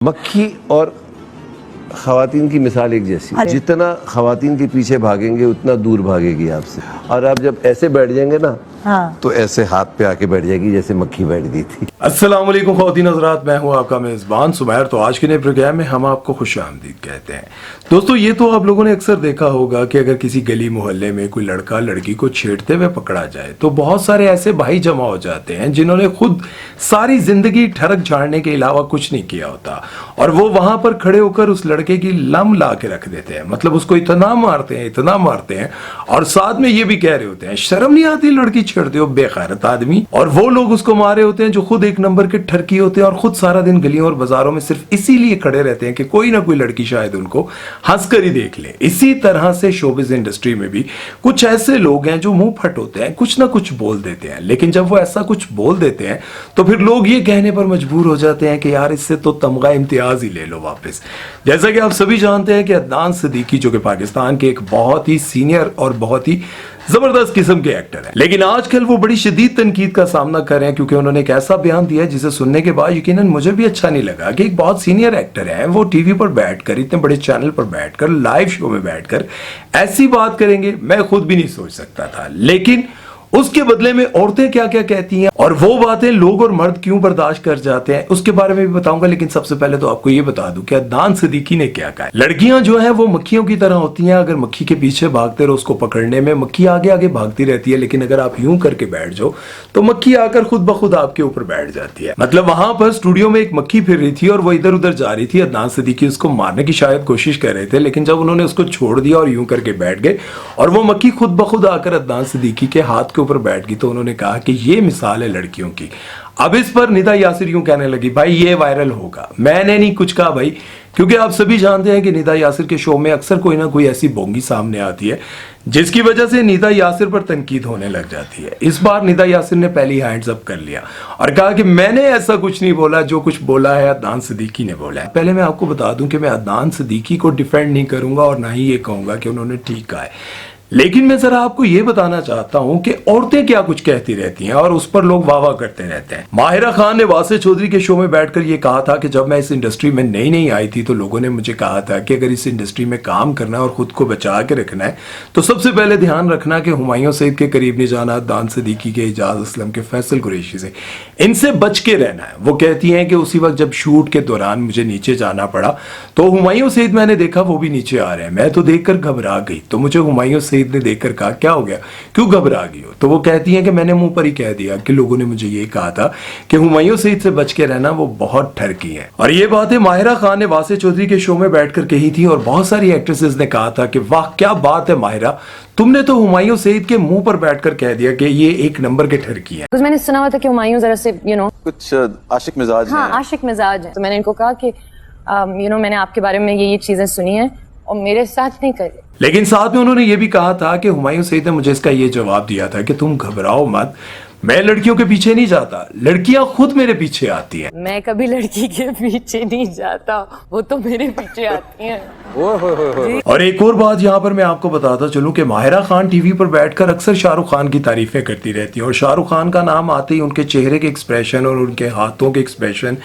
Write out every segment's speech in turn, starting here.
मक्खी और खवातीन की मिसाल एक जैसी, जितना खवातीन के पीछे भागेंगे उतना दूर भागेगी आपसे। और आप जब ऐसे बैठ जाएंगे ना, हाँ, तो ऐसे हाथ पे आके बैठ जाएगी जैसे मक्खी बैठ गई थी। अस्सलाम वालेकुम ख़वातीन हज़रात, मैं हूं आपका मेज़बान सुमैर। तो आज के नए प्रोग्राम में हम आपको खुशामदीद कहते हैं। दोस्तों, ये तो आप लोगों ने अक्सर देखा होगा कि अगर किसी गली मोहल्ले में कोई लड़का लड़की को छेड़ते हुए पकड़ा जाए तो बहुत सारे ऐसे भाई जमा हो जाते हैं जिन्होंने खुद सारी जिंदगी ठरक झाड़ने के अलावा कुछ नहीं किया होता, और वो वहां पर खड़े होकर उस लड़के की लम ला के रख देते हैं। मतलब उसको इतना मारते हैं और साथ में ये भी कह रहे होते हैं, शर्म नहीं आती लड़की छेड़ते हो बेगैरत आदमी। और वो लोग उसको मारे होते हैं जो खुद एक नंबर के ठरकी होते हैं और खुद सारा दिन गलियों और बाजारों में सिर्फ इसीलिए खड़े रहते हैं कि कोई ना कोई लड़की शायद उनको हंसकर ही देख ले। इसी तरह से शोबिज इंडस्ट्री में भी कुछ ऐसे लोग हैं जो मुंह फट होते हैं, कुछ ना कुछ बोल देते हैं, लेकिन जब वो ऐसा कुछ बोल देते हैं तो फिर लोग ये कहने पर मजबूर हो जाते हैं कि यार इससे तो तमगा इम्तियाज ही ले लो वापस। जैसा कि आप सभी जानते हैं कि अदनान सिद्दीकी जो कि पाकिस्तान के एक बहुत ही सीनियर और बहुत ही जबरदस्त किस्म के एक्टर हैं, लेकिन आजकल वो बड़ी शदीद तनकीद का सामना कर रहे हैं क्योंकि उन्होंने एक ऐसा बयान दिया है जिसे सुनने के बाद यकीनन मुझे भी अच्छा नहीं लगा कि एक बहुत सीनियर एक्टर है, वो टीवी पर बैठकर, इतने बड़े चैनल पर बैठकर, लाइव शो में बैठकर ऐसी बात करेंगे। मैं खुद भी नहीं सोच सकता था, लेकिन उसके बदले में औरतें क्या क्या कहती हैं और वो बातें लोग और मर्द क्यों बर्दाश्त कर जाते हैं उसके बारे में भी बताऊंगा। लेकिन सबसे पहले तो आपको ये बता दूं कि अदनान सिद्दीकी ने क्या कहा है। लड़कियां जो हैं वो मक्खियों की तरह होती हैं, अगर मक्खी के पीछे भागते रहो उसको पकड़ने में, मक्खी आगे आगे भागती रहती है, लेकिन अगर आप यूं करके बैठ जाओ तो मक्खी आकर खुद ब खुद आपके ऊपर बैठ जाती है। मतलब वहां पर स्टूडियो में एक मक्खी फिर रही थी और वो इधर उधर जा रही थी। अदनान सिद्दीकी उसको मारने की शायद कोशिश कर रहे थे, लेकिन जब उन्होंने उसको छोड़ दिया और यूं करके बैठ गए और वो मक्खी खुद ब खुद आकर अदनान सिद्दीकी के हाथ के ऊपर बैठ गई, तो उन्होंने कहा कि ये मिसाल है लड़कियों की। अब इस पर निदा यासिर यूं कहने लगी, भाई ये वायरल होगा। मैंने नहीं कुछ कहा भाई, क्योंकि आप सभी जानते हैं कि निदा यासिर के शो में अक्सर कोई ना कोई ऐसी बोंगी सामने आती है जिसकी वजह से निदा यासिर पर तनकीद होने लग जाती है। इस बार निदा यासिर ने पहली हैंड्स अप कर लिया और कहा कि मैंने ऐसा कुछ नहीं बोला, जो कुछ बोला है अदनान सिद्दीकी ने बोला है। पहले मैं आपको बता दूं कि मैं अदनान सिद्दीकी को डिफेंड नहीं करूंगा और ना ही ये कहूंगा कि उन्होंने ठीक कहा है, लेकिन मैं जरा आपको यह बताना चाहता हूं कि औरतें क्या कुछ कहती रहती हैं और उस पर लोग वाह वाह करते रहते हैं। माहिरा खान ने वासिफ चौधरी के शो में बैठकर यह कहा था कि जब मैं इस इंडस्ट्री में नई आई थी तो लोगों ने मुझे कहा था कि अगर इस इंडस्ट्री में काम करना है और खुद को बचा के रखना है तो सबसे पहले ध्यान रखना कि हुमायूं सईद के करीब नहीं जाना, अदनान सिद्दीकी के, एजाज असलम के, फैसल कुरैशी से, इनसे बच के रहना है। वो कहती हैं कि उसी वक्त जब शूट के दौरान मुझे नीचे जाना पड़ा तो हुमायूं सईद मैंने देखा वो भी नीचे आ रहे हैं, मैं तो देखकर घबरा गई। तो मुझे हुमायूं सईद ने देखकर कहा, क्या हो गया, क्यों घबरा गई हो? तो वो कहती हैं कि मैंने मुंह पर ही कह दिया कि लोगों ने मुझे ये कहा था कि हुमायूं सईद से बच के रहना, वो बहुत ठरकी है। और ये बातें माहिरा खान ने वासिफ चौधरी के शो में बैठकर कही थी और बहुत सारी एक्ट्रेसेस ने कहा था कि वाह क्या बात है माहिरा, तुमने तो हुमायूं सईद के मुंह पर बैठकर कह दिया कि ये एक नंबर के ठरकी है। मैंने सुना हुआ था कि हुमायूं जरा से कुछ आशिक मिजाज है। हाँ, आशिक मिजाज है। तो मैंने इनको कहा कि मैंने आपके बारे में ये चीजें सुनी है और मेरे साथ नहीं करी। लेकिन साथ में उन्होंने ये भी कहा था कि हुमायूं सईद ने मुझे इसका ये जवाब दिया था कि तुम घबराओ मत, मैं लड़कियों के पीछे नहीं जाता, लड़कियां खुद मेरे पीछे आती हैं। मैं कभी लड़की के पीछे नहीं जाता, वो तो मेरे पीछे आती हैं। और एक और बात यहाँ पर मैं आपको बताता चलूं कि माहिरा खान टीवी पर बैठकर अक्सर शाहरुख खान की तारीफें करती रहती हैं और शाहरुख खान का नाम आते ही उनके चेहरे के एक्सप्रेशन और उनके हाथों के एक्सप्रेशन,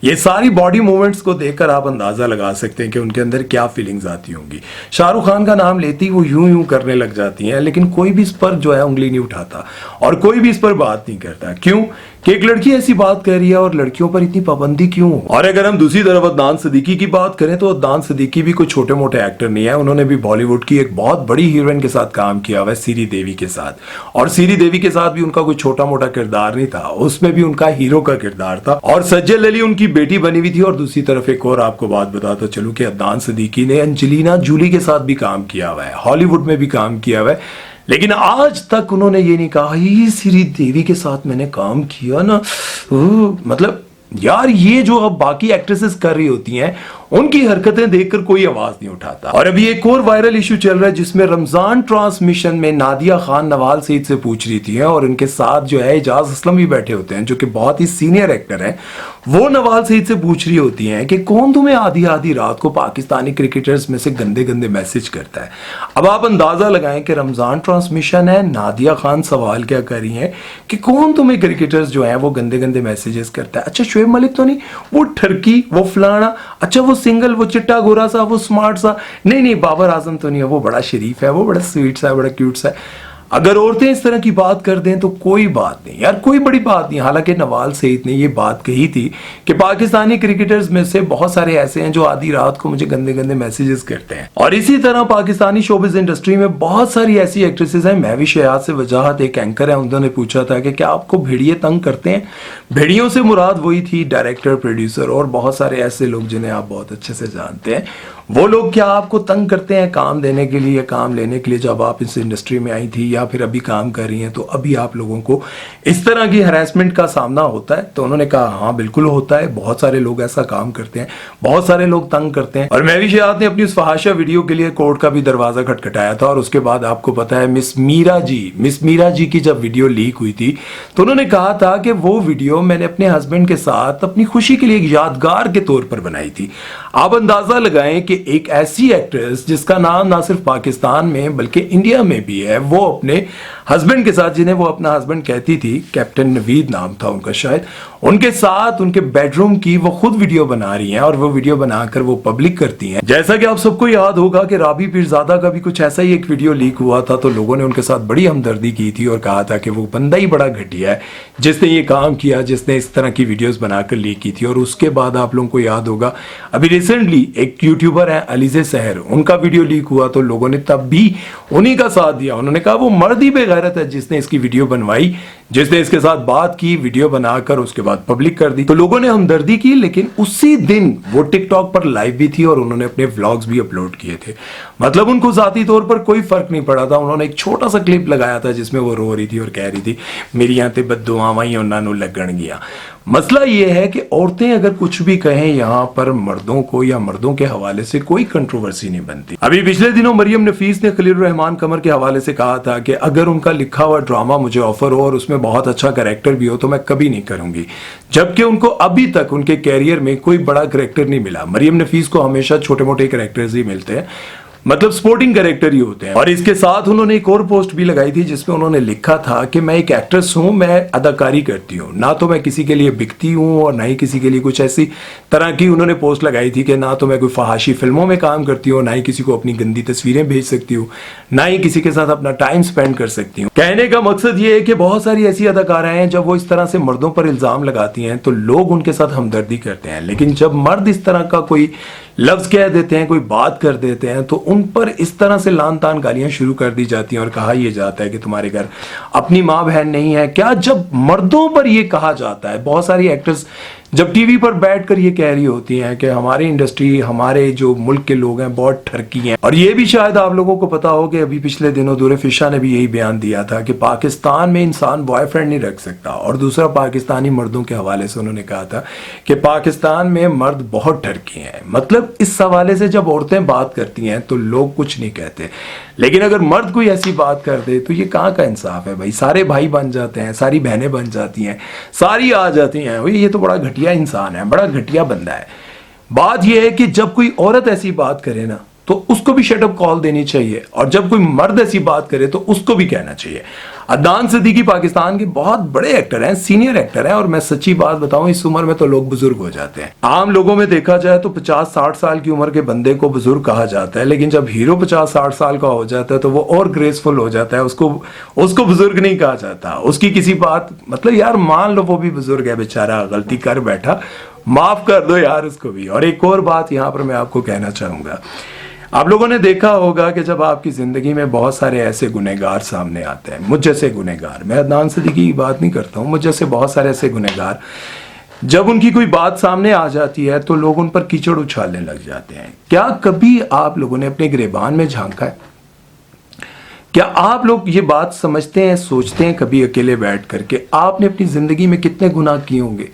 ये सारी बॉडी मूवमेंट्स को देखकर आप अंदाजा लगा सकते हैं कि उनके अंदर क्या फीलिंग्स आती होंगी। शाहरुख खान का नाम लेती ही वो यूं करने लग जाती हैं, लेकिन कोई भी इस पर जो है उंगली नहीं उठाता और कोई भी इस पर बात नहीं करता। क्यों? कि एक लड़की ऐसी बात कर रही है और लड़कियों पर इतनी पाबंदी क्यों? और अगर हम दूसरी तरफ अदनान सिद्दीकी की बात करें तो अदनान सिद्दीकी भी कोई छोटे मोटे एक्टर नहीं है। उन्होंने भी बॉलीवुड की एक बहुत बड़ी हीरोइन के साथ काम किया हुआ है, सीरी देवी के साथ, और सीरी देवी के साथ भी उनका कोई छोटा मोटा किरदार नहीं था, उसमें भी उनका हीरो का किरदार था और सज्जल अली उनकी बेटी बनी हुई थी। और दूसरी तरफ एक और आपको बात बताता चलूं कि अदनान सिद्दीकी ने एंजेलिना जूली के साथ भी काम किया हुआ है, हॉलीवुड में भी काम किया हुआ है, लेकिन आज तक उन्होंने ये नहीं कहा ये सीरी देवी के साथ मैंने काम किया ना। मतलब यार, ये जो अब बाकी एक्ट्रेसेस कर रही होती हैं उनकी हरकतें देखकर कोई आवाज नहीं उठाता। और अभी एक और वायरल इशू चल रहा है जिसमें रमजान ट्रांसमिशन में नादिया खान नवाल सईद से पूछ रही थी और उनके साथ जो है एजाज असलम भी बैठे होते हैं जो कि बहुत ही सीनियर एक्टर हैं। वो नवाज सईद से पूछ रही होती हैं कि कौन तुम्हें आधी आधी रात को पाकिस्तानी क्रिकेटर्स में से गंदे गंदे मैसेज करता है। अब आप अंदाजा लगाएं कि रमजान ट्रांसमिशन है, नादिया खान सवाल क्या कर रही हैं कि कौन तुम्हें क्रिकेटर्स जो हैं वो गंदे गंदे मैसेजेस करता है। अच्छा शोएब मलिक तो नहीं, वो ठरकी, वो फलाना, अच्छा वो सिंगल, वो चिट्टा गोरा सा, वो स्मार्ट सा, नहीं बाबर आजम तो नहीं है, वो बड़ा शरीफ है, वो बड़ा स्वीट सा है, बड़ा क्यूट सा है। अगर औरतें इस तरह की बात कर दें तो कोई बात नहीं यार, कोई बड़ी बात नहीं। हालांकि नवाज सईद ने ये बात कही थी कि पाकिस्तानी क्रिकेटर्स में से बहुत सारे ऐसे हैं जो आधी रात को मुझे गंदे गंदे मैसेजेस करते हैं। और इसी तरह पाकिस्तानी शोबिज इंडस्ट्री में बहुत सारी ऐसी एक्ट्रेसेस हैं। मैं भी शहयाद से वजाहत, एक एंकर है, उन्होंने पूछा था कि क्या आपको भेड़िए तंग करते हैं। भेड़ियों से मुराद वही थी डायरेक्टर, प्रोड्यूसर और बहुत सारे ऐसे लोग जिन्हें आप बहुत अच्छे से जानते हैं। वो लोग क्या आपको तंग करते हैं काम देने के लिए, काम लेने के लिए? जब आप इस इंडस्ट्री में आई थी या फिर अभी काम कर रही हैं तो अभी आप लोगों को इस तरह की हरासमेंट का सामना होता है? तो उन्होंने कहा हाँ बिल्कुल होता है, बहुत सारे लोग ऐसा काम करते हैं, बहुत सारे लोग तंग करते हैं। और मैं भी शहयाद ने अपनी उस फहाशा वीडियो के लिए कोर्ट का भी दरवाजा खटखटाया था। और उसके बाद आपको पता है मिस मीरा जी की जब वीडियो लीक हुई थी तो उन्होंने कहा था कि वो वीडियो मैंने अपने हस्बैंड के साथ अपनी खुशी के लिए एक यादगार के तौर पर बनाई थी। आप अंदाजा लगाएं कि एक ऐसी एक्ट्रेस जिसका नाम ना सिर्फ पाकिस्तान में बल्कि इंडिया में भी है, वो अपने हस्बैंड के साथ, जिन्हें वो अपना हस्बैंड कहती थी, कैप्टन नवीद नाम था उनका शायद, उनके साथ उनके बेडरूम की वो खुद वीडियो बना रही हैं और वो वीडियो बनाकर वो पब्लिक करती हैं। जैसा कि आप सबको याद होगा कि राबी पीरजादा का भी कुछ ऐसा ही एक वीडियो लीक हुआ था, तो लोगों ने उनके साथ बड़ी हमदर्दी की थी और कहा था कि वो बंदा ही बड़ा घटिया है जिसने ये काम किया, जिसने इस तरह की वीडियोस बनाकर लीक की थी। और उसके बाद आप लोगों को याद होगा अभी रिसेंटली एक यूट्यूबर है अलीजे सहर, उनका वीडियो लीक हुआ तो लोगों ने तब भी उन्हीं का साथ दिया। उन्होंने कहा वो मर्द ही बेगैरत है जिसने इसकी वीडियो बनवाई, जिसने इसके साथ बात की, वीडियो बनाकर उसके बाद पब्लिक कर दी। तो लोगों ने हमदर्दी की, लेकिन उसी दिन वो टिकटॉक पर लाइव भी थी और उन्होंने अपने व्लॉग्स भी अपलोड किए थे। मतलब उनको जाती तौर पर कोई फर्क नहीं पड़ा था। उन्होंने एक छोटा सा क्लिप लगाया था जिसमें वो रो रही थी और कह रही थी मेरी यहाँ ते बद्दुआवां ही उन्होंने लगन गया। मसला ये है कि औरतें अगर कुछ भी कहें यहाँ पर मर्दों को या मर्दों के हवाले से कोई कंट्रोवर्सी नहीं बनती। अभी पिछले दिनों मरियम नफीस ने खलील रहमान कमर के हवाले से कहा था कि अगर उनका लिखा हुआ ड्रामा मुझे ऑफर हो और उसमें बहुत अच्छा कैरेक्टर भी हो तो मैं कभी नहीं करूंगी, जबकि उनको अभी तक उनके कैरियर में कोई बड़ा कैरेक्टर नहीं मिला। मरियम नफीस को हमेशा छोटे मोटे कैरेक्टर्स ही मिलते हैं, मतलब स्पोर्टिंग कैरेक्टर ही होते हैं। और इसके साथ उन्होंने एक और पोस्ट भी लगाई थी जिसमें उन्होंने लिखा था कि मैं एक एक्ट्रेस हूं, मैं अदाकारी करती हूं, ना तो मैं किसी के लिए बिकती हूं और ना ही किसी के लिए कुछ ऐसी तरह की उन्होंने पोस्ट लगाई थी कि ना तो मैं कोई फहाशी फिल्मों में काम करती हूं, ना ही किसी को अपनी गंदी तस्वीरें भेज सकती हूं, ना ही किसी के साथ अपना टाइम स्पेंड कर सकती हूँ। कहने का मकसद ये है कि बहुत सारी ऐसी अदाकाराएं हैं जब वो इस तरह से मर्दों पर इल्जाम लगाती हैं तो लोग उनके साथ हमदर्दी करते हैं, लेकिन जब मर्द इस तरह का कोई लफ्ज कह देते हैं, कोई बात कर देते हैं तो उन पर इस तरह से लान तान गालियां शुरू कर दी जाती हैं और कहा यह जाता है कि तुम्हारे घर अपनी माँ बहन नहीं है क्या। जब मर्दों पर यह कहा जाता है, बहुत सारी एक्ट्रेस जब टीवी पर बैठकर ये कह रही होती हैं कि हमारी इंडस्ट्री, हमारे जो मुल्क के लोग हैं बहुत ठरकी हैं। और ये भी शायद आप लोगों को पता हो कि अभी पिछले दिनों दूर फिशा ने भी यही बयान दिया था कि पाकिस्तान में इंसान बॉयफ्रेंड नहीं रख सकता। और दूसरा पाकिस्तानी मर्दों के हवाले से उन्होंने कहा था कि पाकिस्तान में मर्द बहुत ठरकी हैं। मतलब इस हवाले से जब औरतें बात करती हैं तो लोग कुछ नहीं कहते, लेकिन अगर मर्द कोई ऐसी बात कर दे तो ये कहाँ का इंसाफ है भाई। सारे भाई बन जाते हैं, सारी बहनें बन जाती हैं, सारी आ जाती हैं, ये तो बड़ा घटिया इंसान है, बड़ा घटिया बंदा है। बात यह है कि जब कोई औरत ऐसी बात करे ना तो उसको भी शट अप कॉल देनी चाहिए, और जब कोई मर्द ऐसी बात करे तो उसको भी कहना चाहिए। अदनान सिद्दीकी पाकिस्तान के बहुत बड़े एक्टर हैं, सीनियर एक्टर हैं, और मैं सच्ची बात बताऊं इस उम्र में तो लोग बुजुर्ग हो जाते हैं। आम लोगों में देखा जाए तो 50-60 साल की उम्र के बंदे को बुजुर्ग कहा जाता है, लेकिन जब हीरो 50-60 साल का हो जाता है तो वो और ग्रेसफुल हो जाता है, उसको बुजुर्ग नहीं कहा जाता। उसकी किसी बात, मतलब यार मान लो वो भी बुजुर्ग है बेचारा, गलती कर बैठा, माफ कर दो यार उसको भी। और एक और बात यहां पर मैं आपको कहना चाहूंगा, आप लोगों ने देखा होगा कि जब आपकी जिंदगी में बहुत सारे ऐसे गुनहगार सामने आते हैं, मुझ जैसे गुनहगार, मैं अदनान सिद्दीकी की बात नहीं करता हूं, मुझ जैसे बहुत सारे ऐसे गुनहगार, जब उनकी कोई बात सामने आ जाती है तो लोग उन पर कीचड़ उछालने लग जाते हैं। क्या कभी आप लोगों ने अपने गिरेबान में झांका है? क्या आप लोग ये बात समझते हैं, सोचते हैं कभी अकेले बैठ करके आपने अपनी जिंदगी में कितने गुनाह किए होंगे?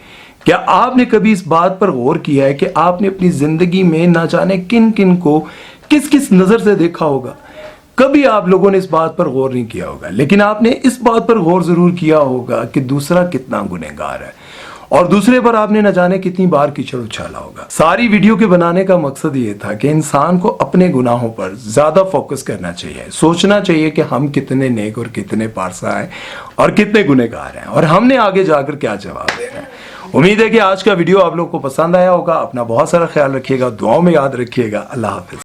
क्या आपने कभी इस बात पर गौर किया है कि आपने अपनी जिंदगी में ना जाने किन किन को किस किस नजर से देखा होगा? कभी आप लोगों ने इस बात पर गौर नहीं किया होगा, लेकिन आपने इस बात पर गौर जरूर किया होगा कि दूसरा कितना गुनहगार है। और दूसरे पर आपने न जाने कितनी बार कीचड़ उछाला होगा। सारी वीडियो के बनाने का मकसद ये था कि इंसान को अपने गुनाहों पर ज्यादा फोकस करना चाहिए, सोचना चाहिए कि हम कितने नेक और कितने पारसा हैं और कितने गुनहगार हैं और हमने आगे जाकर क्या जवाब देना है। उम्मीद है कि आज का वीडियो आप लोग को पसंद आया होगा। अपना बहुत सारा ख्याल रखिएगा, दुआओं में याद रखिएगा। अल्लाह हाफिज।